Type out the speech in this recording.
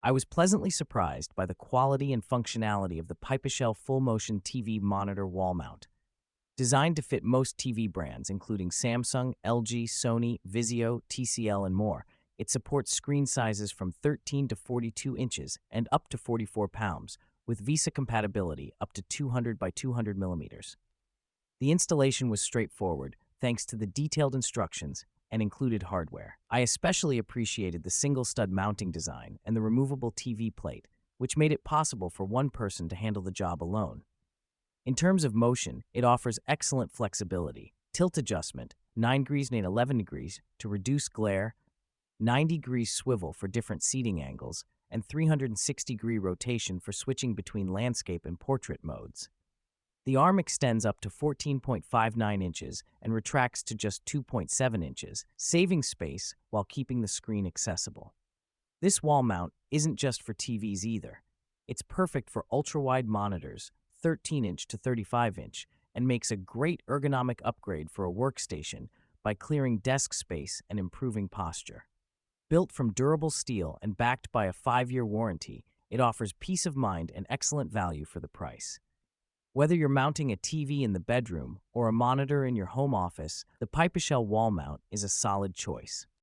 I was pleasantly surprised by the quality and functionality of the Pipishell full-motion TV monitor wall mount. Designed to fit most TV brands, including Samsung, LG, Sony, Vizio, TCL, and more, it supports screen sizes from 13 to 42 inches and up to 44 pounds, with VESA compatibility up to 200 by 200 millimeters. The installation was straightforward, thanks to the detailed instructions and included hardware. I especially appreciated the single-stud mounting design and the removable TV plate, which made it possible for one person to handle the job alone. In terms of motion, it offers excellent flexibility, tilt adjustment, 9 degrees and 11 degrees to reduce glare, 90-degree swivel for different seating angles, and 360-degree rotation for switching between landscape and portrait modes. The arm extends up to 14.59 inches and retracts to just 2.7 inches, saving space while keeping the screen accessible. This wall mount isn't just for TVs either. It's perfect for ultra-wide monitors, 13-inch to 35-inch, and makes a great ergonomic upgrade for a workstation by clearing desk space and improving posture. Built from durable steel and backed by a 5-year warranty, it offers peace of mind and excellent value for the price. Whether you're mounting a TV in the bedroom or a monitor in your home office, the Pipishell wall mount is a solid choice.